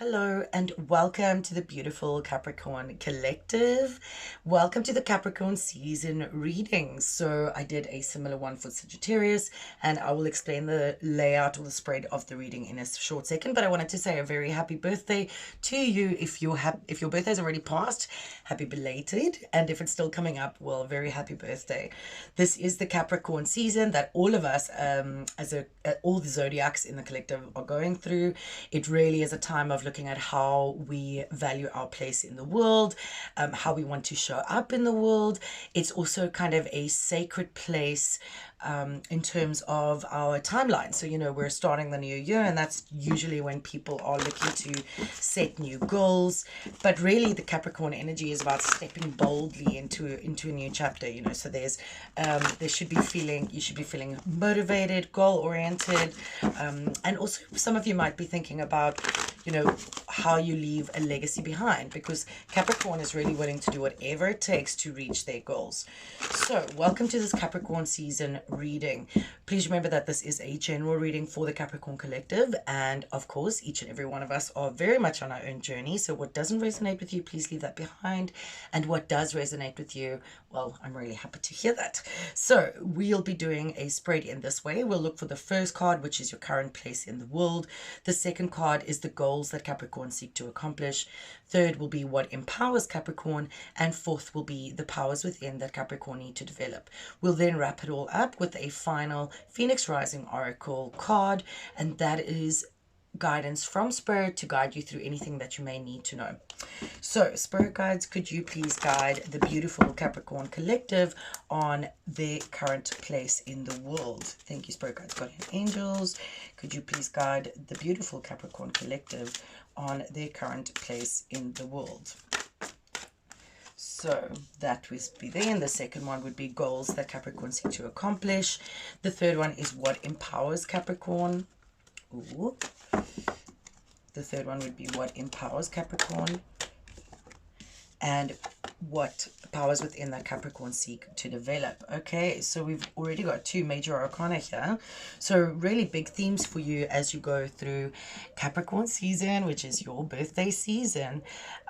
Hello and welcome to the beautiful Capricorn Collective. Welcome to the Capricorn Season Reading. So I did a similar one for Sagittarius and I will explain the layout or the spread of the reading in a short second. But I wanted to say a very happy birthday to you. If your birthday is already passed, happy belated. And if it's still coming up, well, very happy birthday. This is the Capricorn season that all of us, all the zodiacs in the collective are going through. It really is a time of looking at how we value our place in the world, how we want to show up in the world. It's also kind of a sacred place in terms of our timeline. So, we're starting the new year, and that's usually when people are looking to set new goals. But really, the Capricorn energy is about stepping boldly into a new chapter. So you should be feeling motivated, goal oriented, and also some of you might be thinking about how you leave a legacy behind, because Capricorn is really willing to do whatever it takes to reach their goals. So welcome to this Capricorn season reading. Please remember that this is a general reading for the Capricorn collective, and of course each and every one of us are very much on our own journey. So what doesn't resonate with you, please leave that behind, and what does resonate with you, well, I'm really happy to hear that. So we'll be doing a spread in this way. We'll look for the first card, which is your current place in the world. The second card is the goals that Capricorn seek to accomplish. Third will be what empowers Capricorn, and fourth will be the powers within that Capricorn need to develop. We'll then wrap it all up with a final Phoenix Rising Oracle card, and that is guidance from Spirit to guide you through anything that you may need to know. So Spirit guides, could you please guide the beautiful Capricorn collective on their current place in the world? Thank you, Spirit guides, guardian angels. Could you please guide the beautiful Capricorn collective on their current place in the world? So that would be there. And the second one would be goals that Capricorn seek to accomplish. The third one is what empowers Capricorn. Ooh. The third one would be what empowers Capricorn, and what powers within that Capricorn seek to develop. Okay, so we've already got two major arcana here. So really big themes for you as you go through Capricorn season, which is your birthday season.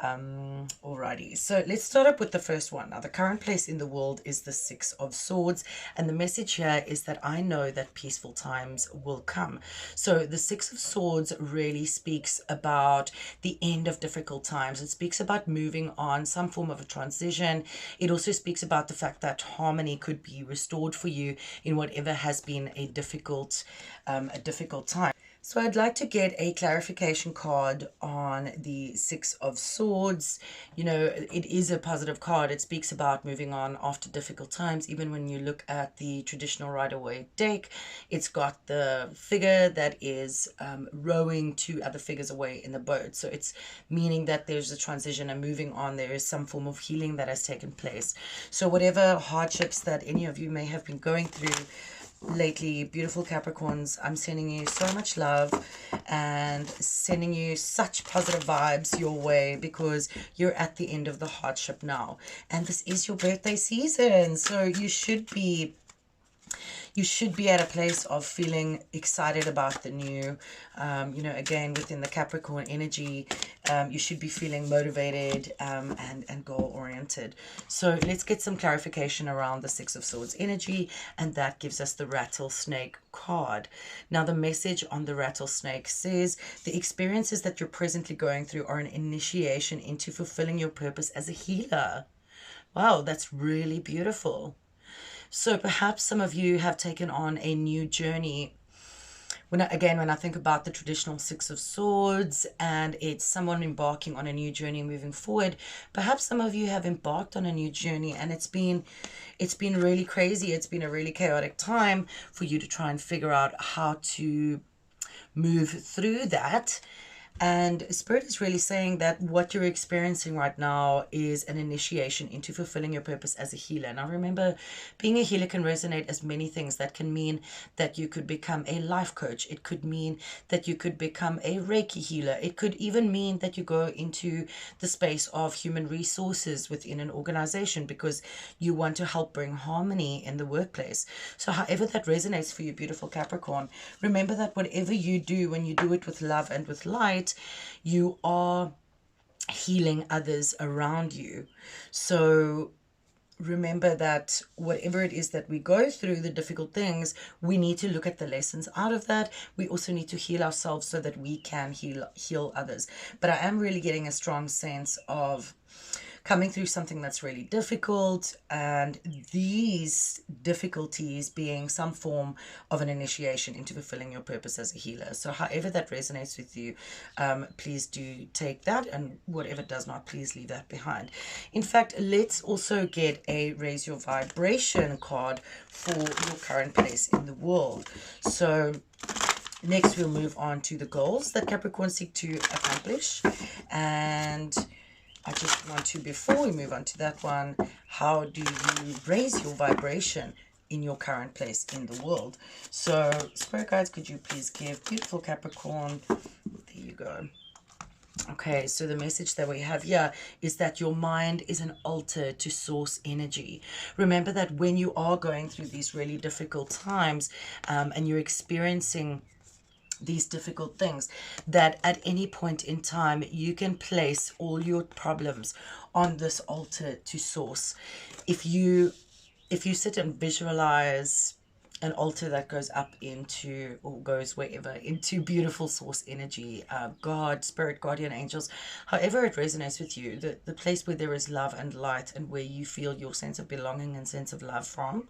Alrighty, so let's start up with the first one. Now, the current place in the world is the Six of Swords, and the message here is that I know that peaceful times will come. So the Six of Swords really speaks about the end of difficult times. It speaks about moving on, some form of a transition. It also speaks about the fact that harmony could be restored for you in whatever has been a difficult time. So I'd like to get a clarification card on the Six of Swords. It is a positive card. It speaks about moving on after difficult times. Even when you look at the traditional Rider-Waite deck, it's got the figure that is rowing two other figures away in the boat. So it's meaning that there's a transition and moving on. There is some form of healing that has taken place. So whatever hardships that any of you may have been going through lately, beautiful Capricorns, I'm sending you so much love and sending you such positive vibes your way, because you're at the end of the hardship now, and this is your birthday season. So you should be at a place of feeling excited about the new. Again, within the Capricorn energy, you should be feeling motivated and goal-oriented. So let's get some clarification around the Six of Swords energy, and that gives us the Rattlesnake card. Now, the message on the Rattlesnake says, the experiences that you're presently going through are an initiation into fulfilling your purpose as a healer. Wow, that's really beautiful. So perhaps some of you have taken on a new journey. When I think about the traditional Six of Swords and it's someone embarking on a new journey moving forward, perhaps some of you have embarked on a new journey and it's been really crazy. It's been a really chaotic time for you to try and figure out how to move through that. And Spirit is really saying that what you're experiencing right now is an initiation into fulfilling your purpose as a healer. Now remember, being a healer can resonate as many things. That can mean that you could become a life coach. It could mean that you could become a Reiki healer. It could even mean that you go into the space of human resources within an organization because you want to help bring harmony in the workplace. So however that resonates for you, beautiful Capricorn, remember that whatever you do, when you do it with love and with light, spirit, you are healing others around you. So remember that whatever it is that we go through, the difficult things, we need to look at the lessons out of that. We also need to heal ourselves so that we can heal others. But I am really getting a strong sense of coming through something that's really difficult, and these difficulties being some form of an initiation into fulfilling your purpose as a healer. So however that resonates with you, please do take that, and whatever does not, please leave that behind. In fact, let's also get a raise your vibration card for your current place in the world. So next we'll move on to the goals that Capricorn seek to accomplish. And I just want to, before we move on to that one, how do you raise your vibration in your current place in the world? So, Spirit Guides, could you please give beautiful Capricorn, there you go. Okay, so the message that we have here is that your mind is an altar to source energy. Remember that when you are going through these really difficult times and you're experiencing these difficult things, that at any point in time you can place all your problems on this altar to source. If you sit and visualize an altar that goes up into, or goes wherever, into beautiful source energy, God, spirit, guardian angels, however it resonates with you, the place where there is love and light and where you feel your sense of belonging and sense of love from,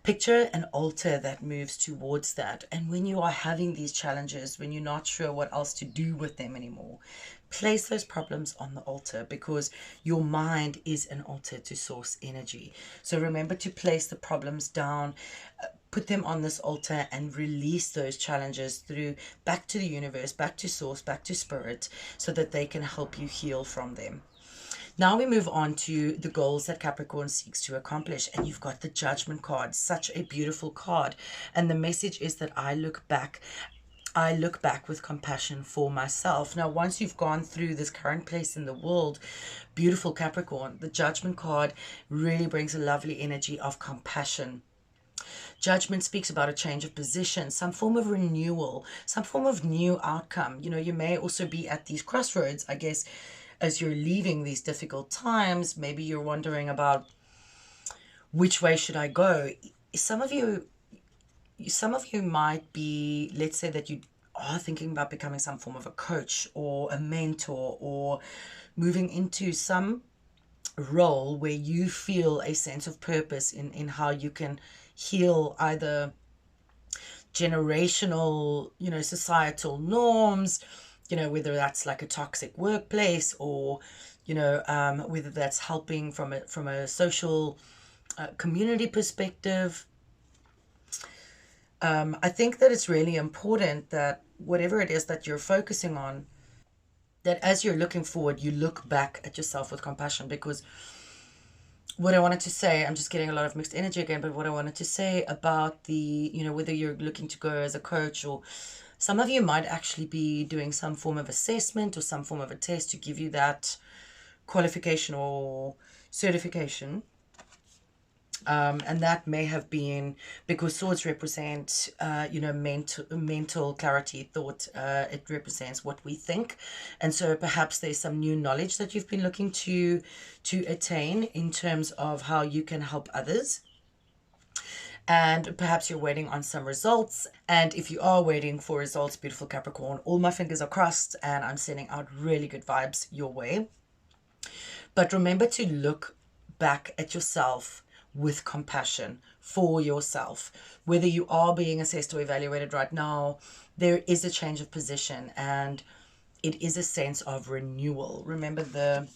picture an altar that moves towards that. And when you are having these challenges, when you're not sure what else to do with them anymore, place those problems on the altar, because your mind is an altar to source energy. So remember to place the problems down, put them on this altar, and release those challenges through back to the universe, back to source, back to spirit, so that they can help you heal from them. Now we move on to the goals that Capricorn seeks to accomplish. And you've got the Judgment card, such a beautiful card. And the message is that I look back with compassion for myself. Now, once you've gone through this current place in the world, beautiful Capricorn, the Judgment card really brings a lovely energy of compassion. Judgment speaks about a change of position, some form of renewal, some form of new outcome. You know, you may also be at these crossroads, I guess, as you're leaving these difficult times. Maybe you're wondering about which way should I go. Some of you might be, let's say that you are thinking about becoming some form of a coach or a mentor, or moving into some role where you feel a sense of purpose in how you can heal either generational, societal norms, whether that's like a toxic workplace, or, whether that's helping from a social community perspective. I think that it's really important that whatever it is that you're focusing on, that as you're looking forward, you look back at yourself with compassion. Because what I wanted to say, I'm just getting a lot of mixed energy again, but what I wanted to say about the, whether you're looking to go as a coach, or some of you might actually be doing some form of assessment or some form of a test to give you that qualification or certification. And that may have been because swords represent, mental clarity, thought. It represents what we think. And so perhaps there's some new knowledge that you've been looking to attain in terms of how you can help others. And perhaps you're waiting on some results. And if you are waiting for results, beautiful Capricorn, all my fingers are crossed, and I'm sending out really good vibes your way. But remember to look back at yourself with compassion for yourself. Whether you are being assessed or evaluated right now, there is a change of position, and it is a sense of renewal. Remember, the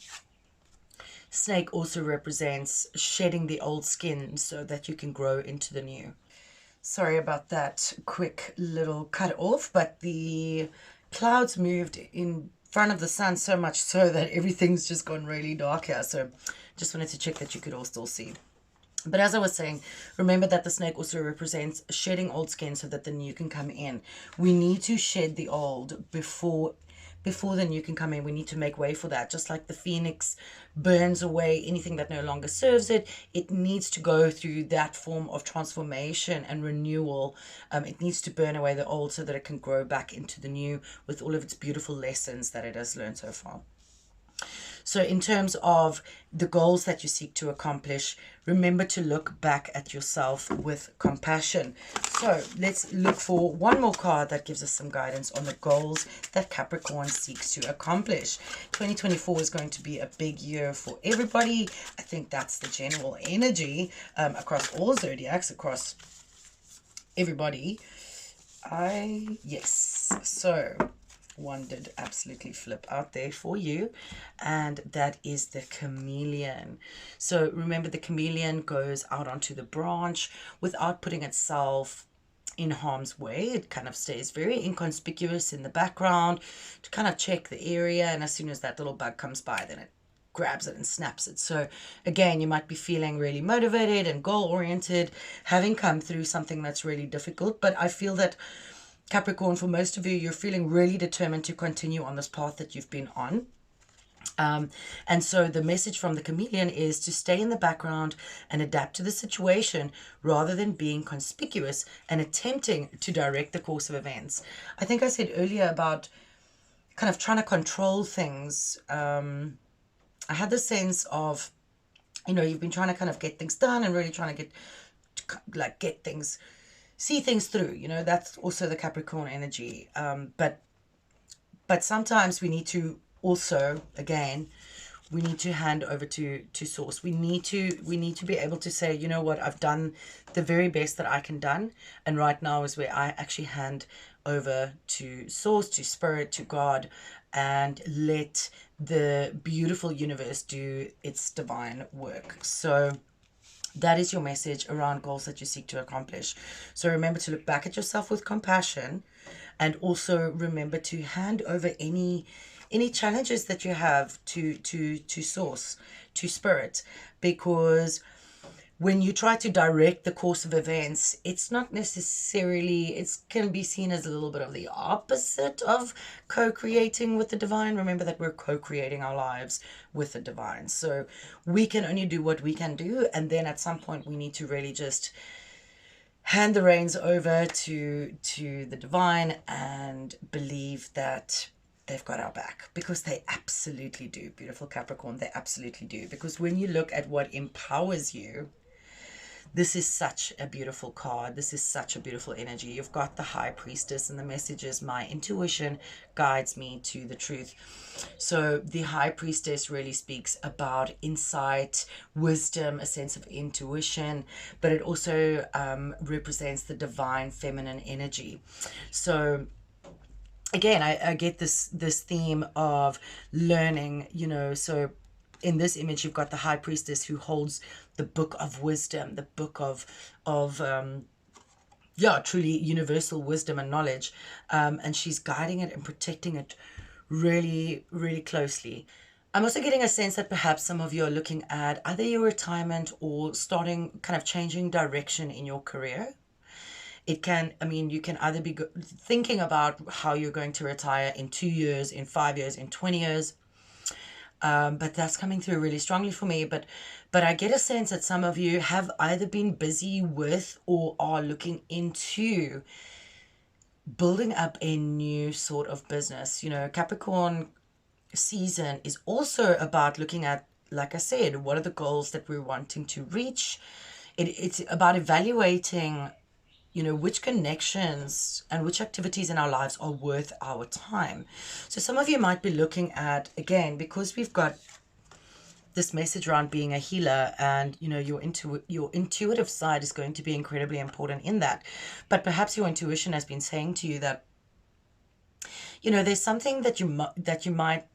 snake also represents shedding the old skin so that you can grow into the new. Sorry about that quick little cut off, but the clouds moved in front of the sun so much so that everything's just gone really dark here. So just wanted to check that you could all still see. But as I was saying, remember that the snake also represents shedding old skin so that the new can come in. We need to shed the old before before the new can come in. We need to make way for that. Just like the phoenix burns away anything that no longer serves it, it needs to go through that form of transformation and renewal. It needs to burn away the old so that it can grow back into the new with all of its beautiful lessons that it has learned so far. So in terms of the goals that you seek to accomplish, remember to look back at yourself with compassion. So let's look for one more card that gives us some guidance on the goals that Capricorn seeks to accomplish. 2024 is going to be a big year for everybody. I think that's the general energy across all zodiacs, across everybody. Yes. So one did absolutely flip out there for you, and that is the chameleon. So remember, the chameleon goes out onto the branch without putting itself in harm's way. It kind of stays very inconspicuous in the background to kind of check the area, and as soon as that little bug comes by, then it grabs it and snaps it. So again, you might be feeling really motivated and goal-oriented, having come through something that's really difficult, but I feel that Capricorn, for most of you, you're feeling really determined to continue on this path that you've been on. And so the message from the chameleon is to stay in the background and adapt to the situation rather than being conspicuous and attempting to direct the course of events. I think I said earlier about kind of trying to control things. I had the sense of, you've been trying to kind of get things done and really trying to get things, see things through, that's also the Capricorn energy. But sometimes we need to also, again, we need to hand over to source. We need to be able to say, you know what, I've done the very best that I can done. And right now is where I actually hand over to source, to spirit, to God, and let the beautiful universe do its divine work. So that is your message around goals that you seek to accomplish. So remember to look back at yourself with compassion, and also remember to hand over any challenges that you have to source, to spirit, because when you try to direct the course of events, it's not necessarily, it can be seen as a little bit of the opposite of co-creating with the divine. Remember that we're co-creating our lives with the divine. So we can only do what we can do. And then at some point we need to really just hand the reins over to the divine and believe that they've got our back, because they absolutely do. Beautiful Capricorn, they absolutely do. Because when you look at what empowers you, this is such a beautiful card. This is such a beautiful energy. You've got the High Priestess, and the message is, my intuition guides me to the truth. So the High Priestess really speaks about insight, wisdom, a sense of intuition, but it also represents the divine feminine energy. So again, I get this theme of learning, so in this image, you've got the High Priestess who holds the book of wisdom, the book of truly universal wisdom and knowledge. And she's guiding it and protecting it really, really closely. I'm also getting a sense that perhaps some of you are looking at either your retirement or starting kind of changing direction in your career. You can either be thinking about how you're going to retire in 2 years, in 5 years, in 20 years. But that's coming through really strongly for me. But I get a sense that some of you have either been busy with or are looking into building up a new sort of business. Capricorn season is also about looking at, like I said, what are the goals that we're wanting to reach. It's about evaluating which connections and which activities in our lives are worth our time. So some of you might be looking at, again, because we've got this message around being a healer, and your intuitive side is going to be incredibly important in that. But perhaps your intuition has been saying to you that there's something that you might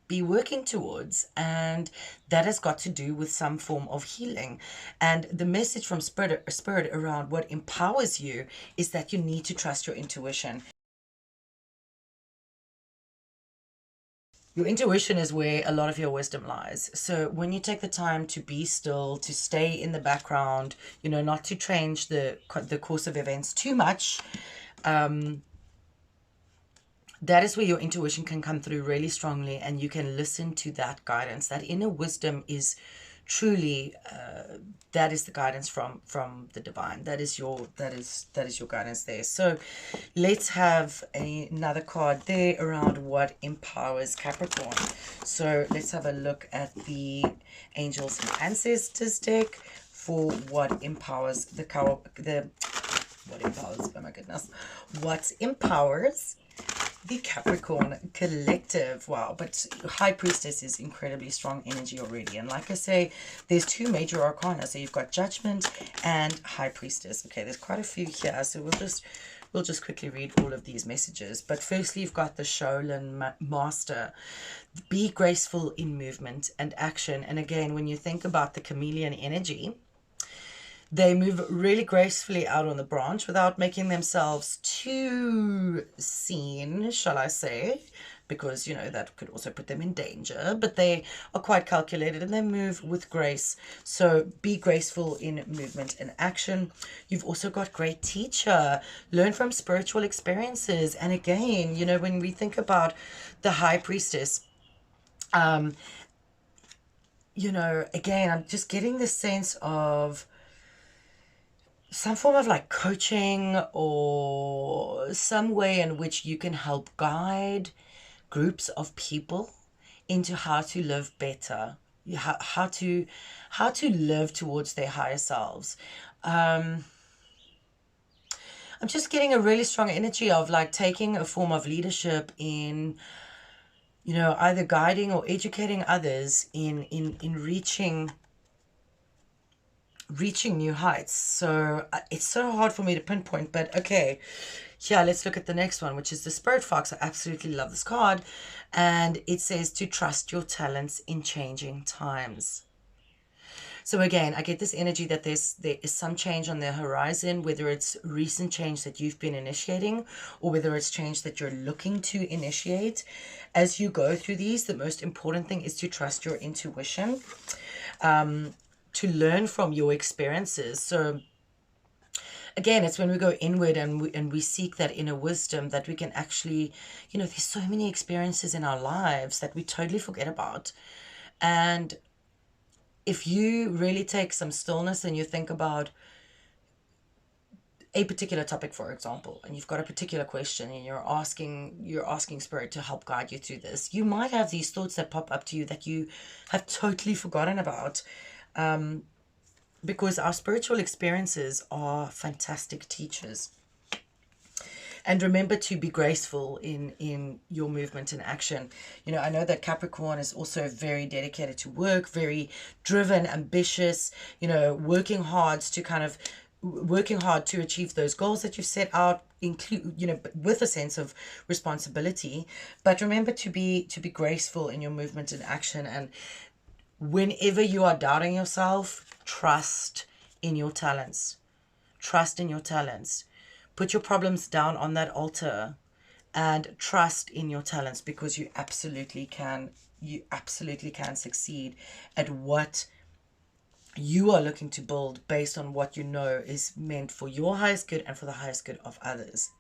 be working towards, and that has got to do with some form of healing. And the message from spirit around what empowers you is that you need to trust your intuition. Your intuition is where a lot of your wisdom lies. So when you take the time to be still, to stay in the background, not to change the course of events too much, that is where your intuition can come through really strongly, and you can listen to that guidance. That inner wisdom is truly that is the guidance from the divine. That is your guidance there. So let's have another card there around what empowers Capricorn. So let's have a look at the angels and ancestors deck for what empowers oh my goodness, what empowers the Capricorn collective. Wow, but High Priestess is incredibly strong energy already. And like I say, there's two major arcana. So you've got Judgment and High Priestess. Okay, there's quite a few here. So we'll just quickly read all of these messages. But firstly, you've got the Shaolin Master. Be graceful in movement and action. And again, when you think about the chameleon energy, they move really gracefully out on the branch without making themselves too seen, shall I say, because, you know, that could also put them in danger. But they are quite calculated and they move with grace. So be graceful in movement and action. You've also got great teacher. Learn from spiritual experiences. And again, you know, when we think about the High Priestess, you know, again, I'm just getting this sense of some form of like coaching or some way in which you can help guide groups of people into how to live better, how to live towards their higher selves. I'm just getting a really strong energy of like taking a form of leadership in, you know, either guiding or educating others in reaching new heights. So it's so hard for me to pinpoint, but okay, yeah, let's look at the next one, which is the Spirit Fox. I absolutely love this card, and it says to trust your talents in changing times. So again, I get this energy that there is some change on the horizon, whether it's recent change that you've been initiating or whether it's change that you're looking to initiate. As you go through these, the most important thing is to trust your intuition, to learn from your experiences. So again, it's when we go inward and we seek that inner wisdom that we can actually, you know, there's so many experiences in our lives that we totally forget about. And if you really take some stillness and you think about a particular topic, for example, and you've got a particular question and you're asking Spirit to help guide you through this, you might have these thoughts that pop up to you that you have totally forgotten about. Because our spiritual experiences are fantastic teachers. And remember to be graceful in your movement and action. You know, I know that Capricorn is also very dedicated to work, very driven, ambitious, you know, working hard to achieve those goals that you've set out, include, you know, with a sense of responsibility. But remember to be graceful in your movement and action. And whenever you are doubting yourself, trust in your talents. Trust in your talents. Put your problems down on that altar and trust in your talents, because you absolutely can succeed at what you are looking to build based on what you know is meant for your highest good and for the highest good of others.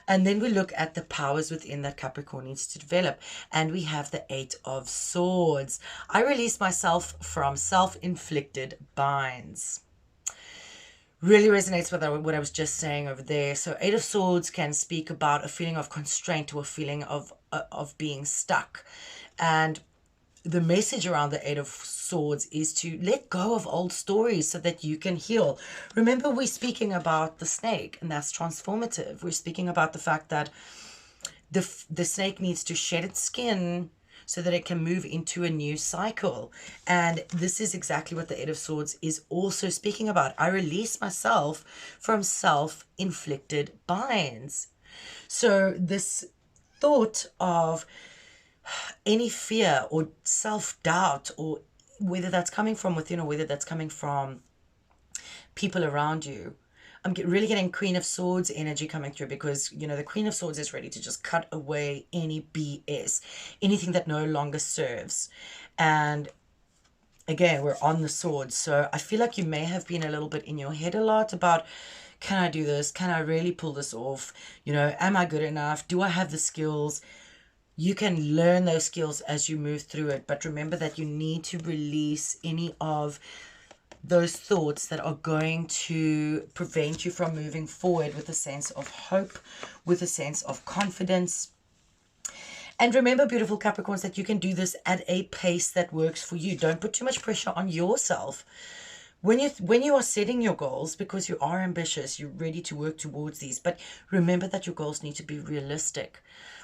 And then we look at the powers within that Capricorn needs to develop. And we have the 8 of Swords. I release myself from self-inflicted binds. Really resonates with what I was just saying over there. So 8 of Swords can speak about a feeling of constraint or a feeling of being stuck. And the message around the 8 of Swords is to let go of old stories so that you can heal. Remember, we're speaking about the snake, and that's transformative. We're speaking about the fact that the snake needs to shed its skin so that it can move into a new cycle. And this is exactly what the 8 of Swords is also speaking about. I release myself from self-inflicted binds. So this thought of any fear or self-doubt, or whether that's coming from within or whether that's coming from people around you, I'm really getting Queen of Swords energy coming through, because, you know, the Queen of Swords is ready to just cut away any BS, anything that no longer serves. And again, we're on the swords. So I feel like you may have been a little bit in your head a lot about can I do this? Can I really pull this off? You know, am I good enough? Do I have the skills? You can learn those skills as you move through it, but remember that you need to release any of those thoughts that are going to prevent you from moving forward with a sense of hope, with a sense of confidence. And remember, beautiful Capricorns, that you can do this at a pace that works for you. Don't put too much pressure on yourself. When you are setting your goals, because you are ambitious, you're ready to work towards these, but remember that your goals need to be realistic.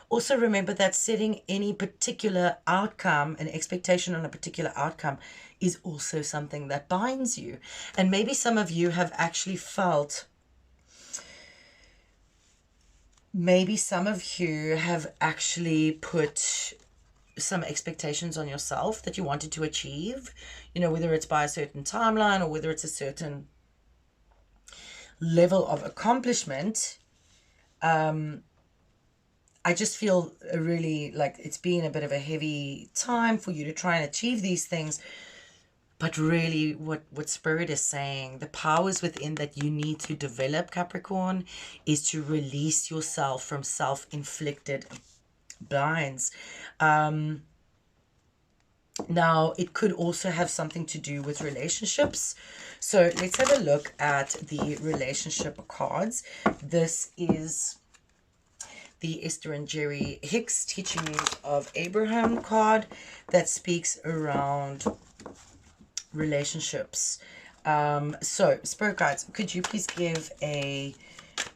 Also remember that setting any particular outcome, an expectation on a particular outcome, is also something that binds you. And maybe some of you have actually felt, maybe some of you have actually put some expectations on yourself that you wanted to achieve, you know, whether it's by a certain timeline or whether it's a certain level of accomplishment. I just feel really like it's been a bit of a heavy time for you to try and achieve these things. But really what Spirit is saying, the powers within that you need to develop, Capricorn, is to release yourself from self-inflicted blinds. Now, it could also have something to do with relationships. So let's have a look at the relationship cards. This is the Esther and Jerry Hicks Teachings of Abraham card that speaks around relationships. So, Spirit guides, could you please give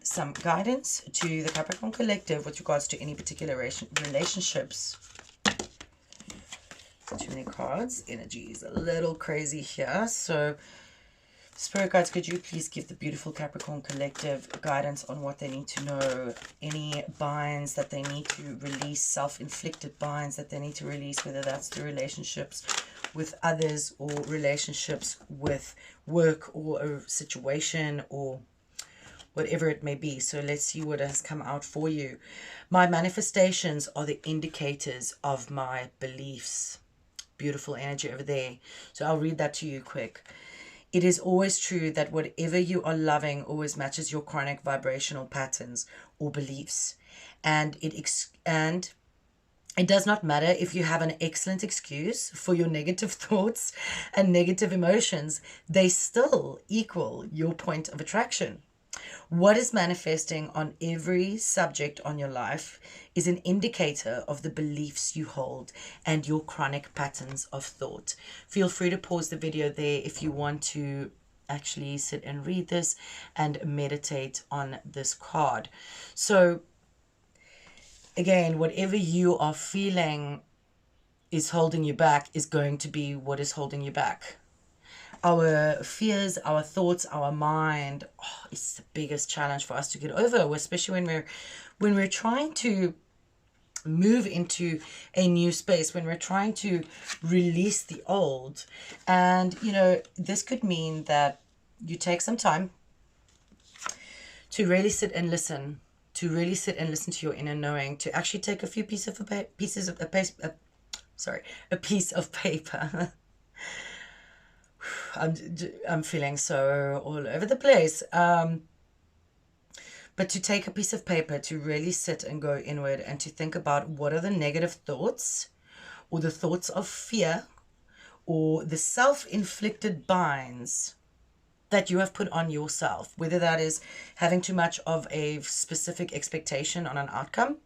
some guidance to the Capricorn Collective with regards to any particular relationships? Too many cards. Energy is a little crazy here. So, Spirit guides, could you please give the beautiful Capricorn Collective guidance on what they need to know? Any binds that they need to release, self-inflicted binds that they need to release, whether that's the relationships with others or relationships with work or a situation or whatever it may be. So let's see what has come out for you. My manifestations are the indicators of my beliefs. Beautiful energy over there. So I'll read that to you quick. It is always true that whatever you are loving always matches your chronic vibrational patterns or beliefs. And it does not matter if you have an excellent excuse for your negative thoughts and negative emotions, they still equal your point of attraction. What is manifesting on every subject on your life is an indicator of the beliefs you hold and your chronic patterns of thought. Feel free to pause the video there if you want to actually sit and read this and meditate on this card. So again, whatever you are feeling is holding you back is going to be what is holding you back. Our fears, our thoughts, our mind is the biggest challenge for us to get over, especially when we're trying to move into a new space, when we're trying to release the old. And, you know, this could mean that you take some time to really sit and listen, to your inner knowing, to actually take a few pieces of paper. I'm feeling so all over the place. But to take a piece of paper, to really sit and go inward and to think about what are the negative thoughts or the thoughts of fear or the self-inflicted binds that you have put on yourself, whether that is having too much of a specific expectation on an outcome,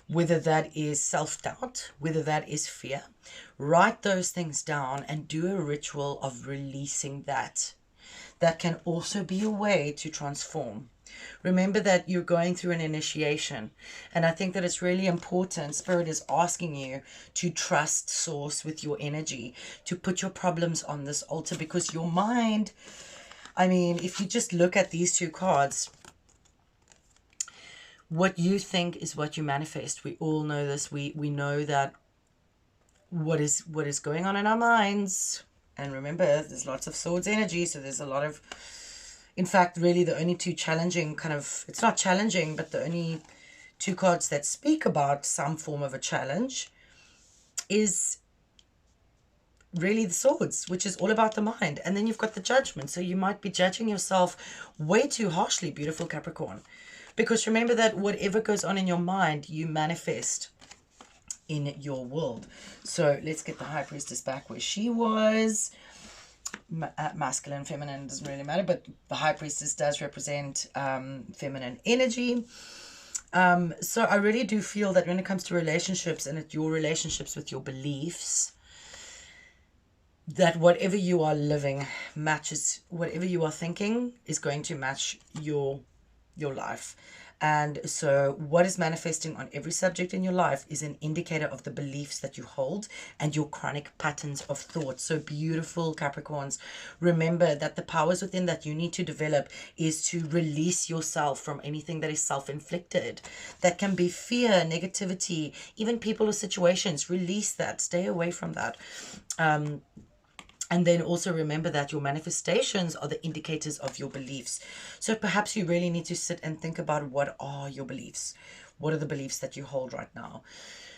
whether that is self-doubt, whether that is fear. Write those things down and do a ritual of releasing that. That can also be a way to transform. Remember that you're going through an initiation, and I think that it's really important. Spirit is asking you to trust Source with your energy, to put your problems on this altar, because your mind, I mean, if you just look at these two cards, what you think is what you manifest. We all know this. We know that what is going on in our minds. And remember, there's lots of swords energy, so there's a lot of, in fact, really the only two challenging it's not challenging, but the only two cards that speak about some form of a challenge is really the Swords, which is all about the mind. And then you've got the Judgment. So you might be judging yourself way too harshly, beautiful Capricorn. Because remember that whatever goes on in your mind, you manifest in your world. So let's get the High Priestess back where she was. Masculine, feminine, doesn't really matter, but the High Priestess does represent feminine energy. So I really do feel that when it comes to relationships and at your relationships with your beliefs, that whatever you are living matches, whatever you are thinking is going to match your life. And so what is manifesting on every subject in your life is an indicator of the beliefs that you hold and your chronic patterns of thought. So beautiful Capricorns, remember that the powers within that you need to develop is to release yourself from anything that is self-inflicted. That can be fear, negativity, even people or situations. Release that. Stay away from that. And then also remember that your manifestations are the indicators of your beliefs. So perhaps you really need to sit and think about, what are your beliefs? What are the beliefs that you hold right now?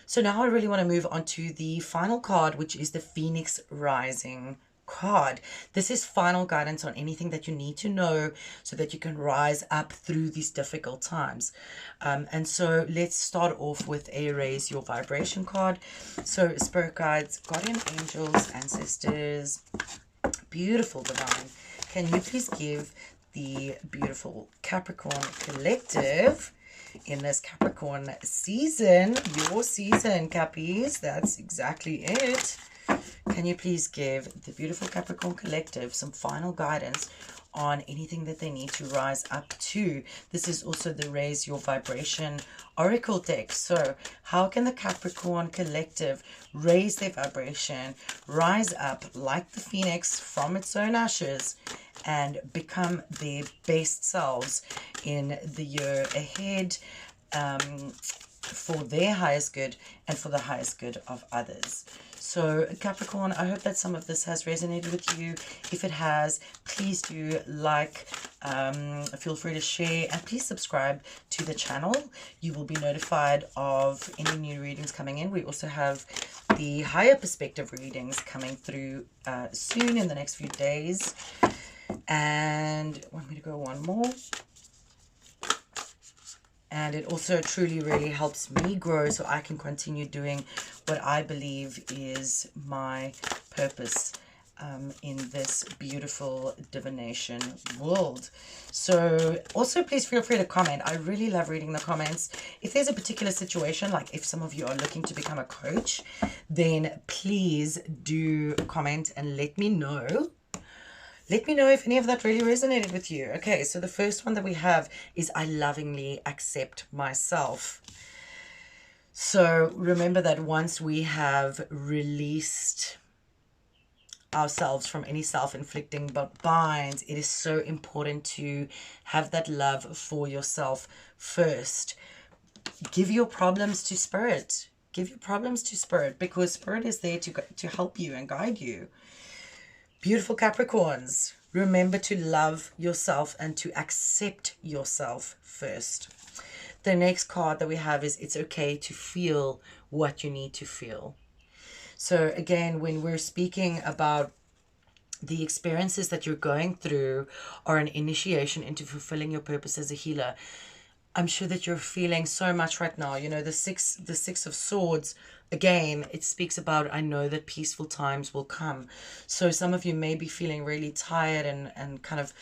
So now I really want to move on to the final card, which is the Phoenix Rising card. This is final guidance on anything that you need to know so that you can rise up through these difficult times. And so let's start off with a raise your vibration card. So spirit guides, guardian angels, ancestors, beautiful divine, can you please give the beautiful Capricorn collective in this Capricorn season, your season, Cappies, that's exactly it. Can you please give the beautiful Capricorn collective some final guidance on anything that they need to rise up to? This is also the Raise Your Vibration Oracle deck. So how can the Capricorn collective raise their vibration, rise up like the phoenix from its own ashes, and become their best selves in the year ahead, for their highest good and for the highest good of others? So Capricorn, I hope that some of this has resonated with you. If it has, please do like, feel free to share, and please subscribe to the channel. You will be notified of any new readings coming in. We also have the higher perspective readings coming through soon in the next few days. And want me to go one more? And it also truly really helps me grow so I can continue doing what I believe is my purpose in this beautiful divination world. So also please feel free to comment. I really love reading the comments. If there's a particular situation, like if some of you are looking to become a coach, then please do comment and let me know. Let me know if any of that really resonated with you. Okay, so the first one that we have is I lovingly accept myself. So remember that once we have released ourselves from any self-inflicting binds, it is so important to have that love for yourself first. Give your problems to spirit. Give your problems to spirit, because spirit is there to help you and guide you. Beautiful Capricorns, remember to love yourself and to accept yourself first. The next card that we have is it's okay to feel what you need to feel. So again, when we're speaking about the experiences that you're going through are an initiation into fulfilling your purpose as a healer, I'm sure that you're feeling so much right now. You know, the six of swords, again, it speaks about, I know that peaceful times will come. So some of you may be feeling really tired and kind of,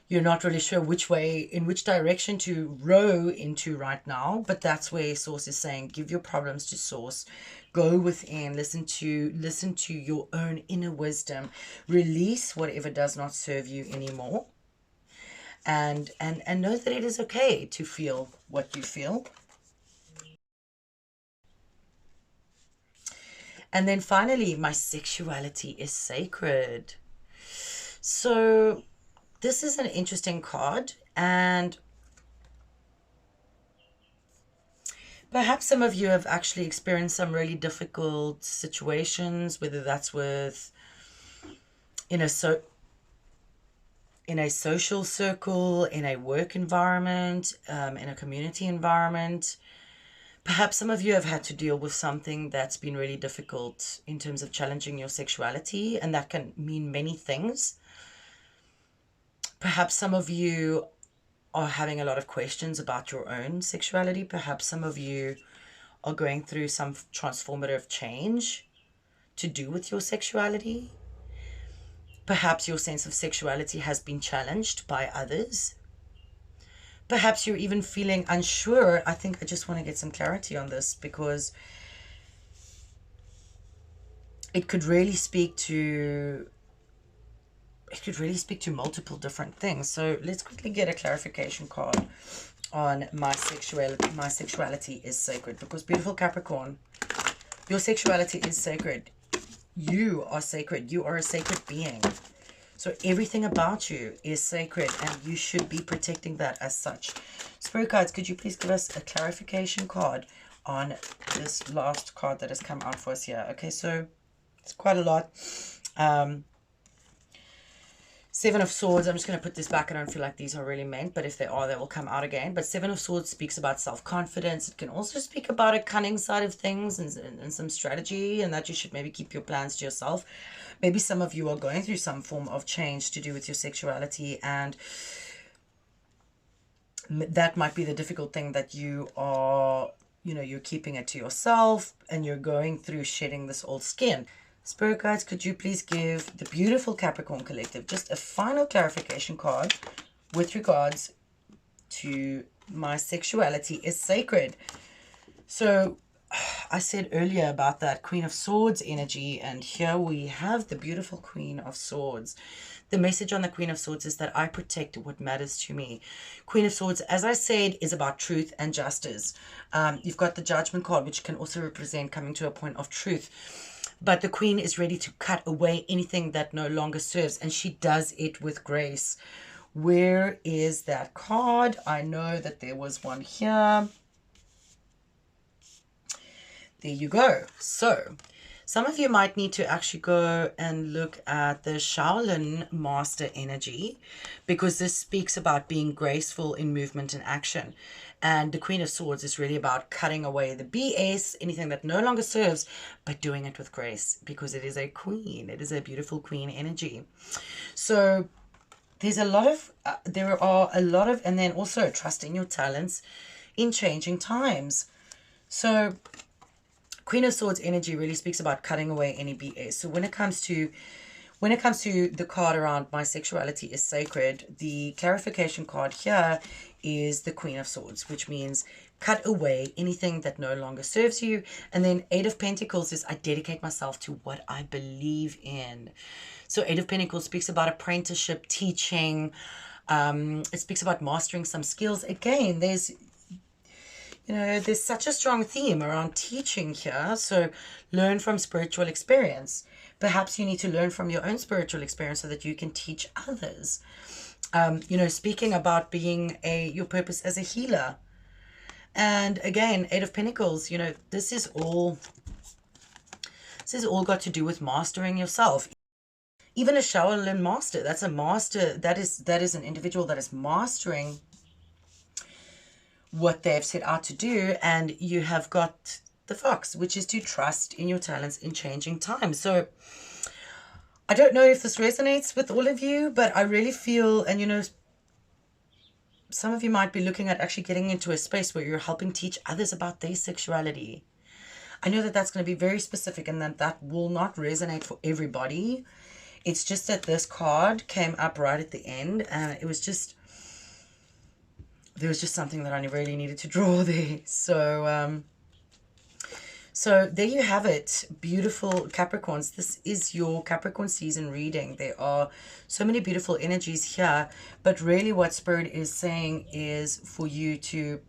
you're not really sure in which direction to row into right now. But that's where Source is saying, give your problems to Source. Go within, listen to your own inner wisdom. Release whatever does not serve you anymore. And know that it is okay to feel what you feel. And then finally, my sexuality is sacred. So this is an interesting card, and perhaps some of you have actually experienced some really difficult situations, whether that's with, in a social circle, in a work environment, in a community environment. Perhaps some of you have had to deal with something that's been really difficult in terms of challenging your sexuality, and that can mean many things. Perhaps some of you are having a lot of questions about your own sexuality. Perhaps some of you are going through some transformative change to do with your sexuality. Perhaps your sense of sexuality has been challenged by others. Perhaps you're even feeling unsure. I think I just want to get some clarity on this, because it could really speak to multiple different things. So let's quickly get a clarification card on my sexuality is sacred, because beautiful Capricorn, your sexuality is sacred. You are sacred. You are a sacred being. So everything about you is sacred, and you should be protecting that as such. Spirit guides, could you please give us a clarification card on this last card that has come out for us here? Okay, so it's quite a lot. Seven of Swords. I'm just going to put this back. I don't feel like these are really meant, but if they are, they will come out again. But Seven of Swords speaks about self-confidence. It can also speak about a cunning side of things and some strategy, and that you should maybe keep your plans to yourself. Maybe some of you are going through some form of change to do with your sexuality, and that might be the difficult thing, that you are, you're keeping it to yourself and you're going through shedding this old skin. Spirit guides, could you please give the beautiful Capricorn collective just a final clarification card with regards to my sexuality is sacred? So I said earlier about that Queen of Swords energy, and here we have the beautiful Queen of Swords. The message on the Queen of Swords is that I protect what matters to me. Queen of Swords, as I said, is about truth and justice. You've got the Judgment card, which can also represent coming to a point of truth. But the Queen is ready to cut away anything that no longer serves, and she does it with grace. Where is that card? I know that there was one here. There you go. So some of you might need to actually go and look at the Shaolin Master energy, because this speaks about being graceful in movement and action. And the Queen of Swords is really about cutting away the BS, anything that no longer serves, but doing it with grace, because it is a queen. It is a beautiful queen energy. So there are a lot of, and then also trusting your talents in changing times. So Queen of Swords energy really speaks about cutting away any BS. So when it comes to the card around my sexuality is sacred, the clarification card here is the Queen of Swords, which means cut away anything that no longer serves you. And then Eight of Pentacles is I dedicate myself to what I believe in. So Eight of Pentacles speaks about apprenticeship, teaching. It speaks about mastering some skills. Again, there's such a strong theme around teaching here. So learn from spiritual experience. Perhaps you need to learn from your own spiritual experience so that you can teach others. Speaking about being your purpose as a healer. And again, Eight of Pentacles, this is all got to do with mastering yourself. Even a Shaolin master, that's a master, that is an individual that is mastering what they've set out to do. And you have got the Fox, which is to trust in your talents in changing times. So I don't know if this resonates with all of you, but I really feel, and some of you might be looking at actually getting into a space where you're helping teach others about their sexuality. I know that that's going to be very specific, and that will not resonate for everybody. It's just that this card came up right at the end, and there was just something that I really needed to draw there. So there you have it, beautiful Capricorns. This is your Capricorn season reading. There are so many beautiful energies here, but really what Spirit is saying is for you to,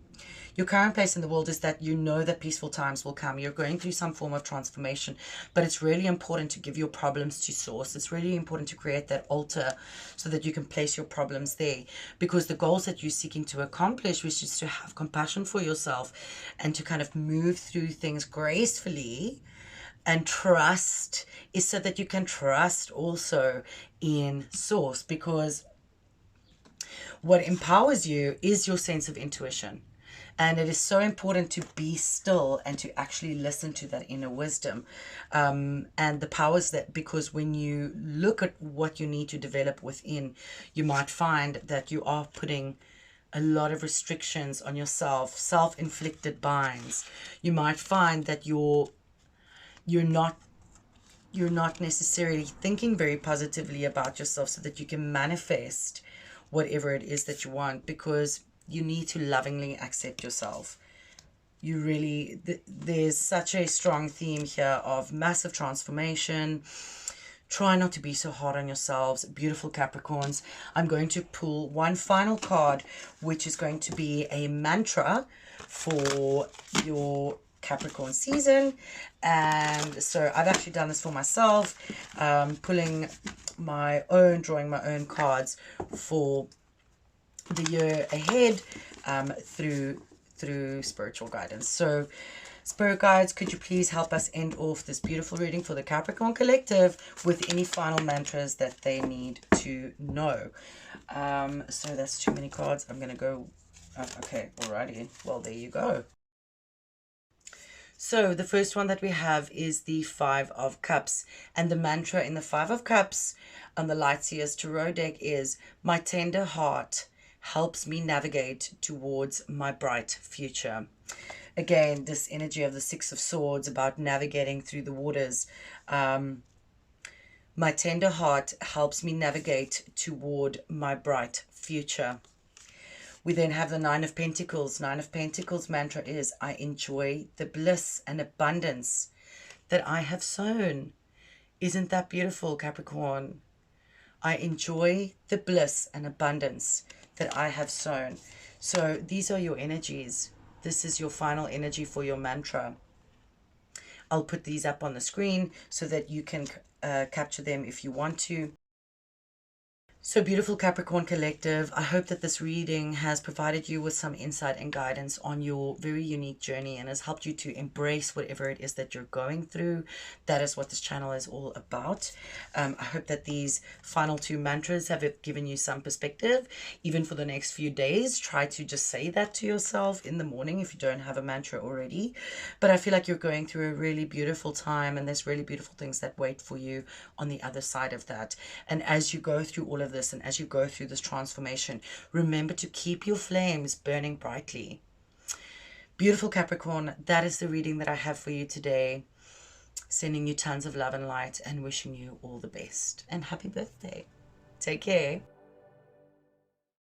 your current place in the world is that you know that peaceful times will come. You're going through some form of transformation, but it's really important to give your problems to source. It's really important to create that altar so that you can place your problems there, because the goals that you're seeking to accomplish, which is to have compassion for yourself and to kind of move through things gracefully and trust, is so that you can trust also in source, because what empowers you is your sense of intuition. And it is so important to be still and to actually listen to that inner wisdom, and the powers that, because when you look at what you need to develop within, you might find that you are putting a lot of restrictions on yourself, self-inflicted binds. You might find that you're not necessarily thinking very positively about yourself so that you can manifest whatever it is that you want, because you need to lovingly accept yourself. You really, there's such a strong theme here of massive transformation. Try not to be so hard on yourselves, beautiful Capricorns. I'm going to pull one final card, which is going to be a mantra for your Capricorn season. And so I've actually done this for myself, drawing my own cards for the year ahead, through spiritual guidance. So Spirit guides, could you please help us end off this beautiful reading for the Capricorn Collective with any final mantras that they need to know? So that's too many cards. I'm going to go... okay, alrighty. Well, there you go. So the first one that we have is the Five of Cups. And the mantra in the Five of Cups on the Light Seers Tarot deck is, my tender heart helps me navigate towards my bright future. Again, this energy of the Six of Swords about navigating through the waters. My tender heart helps me navigate toward my bright future. We then have the Nine of Pentacles. Nine of Pentacles mantra is, I enjoy the bliss and abundance that I have sown. Isn't that beautiful, Capricorn? I enjoy the bliss and abundance that I have sown. So these are your energies. This is your final energy for your mantra. I'll put these up on the screen so that you can capture them if you want to. So beautiful Capricorn Collective, I hope that this reading has provided you with some insight and guidance on your very unique journey and has helped you to embrace whatever it is that you're going through. That is what this channel is all about. I hope that these final two mantras have given you some perspective. Even for the next few days, try to just say that to yourself in the morning if you don't have a mantra already. But I feel like you're going through a really beautiful time, and there's really beautiful things that wait for you on the other side of that. And as you go through all of this, and as you go through this transformation, remember to keep your flames burning brightly. Beautiful Capricorn, that is the reading that I have for you today. Sending you tons of love and light and wishing you all the best. And happy birthday. Take care.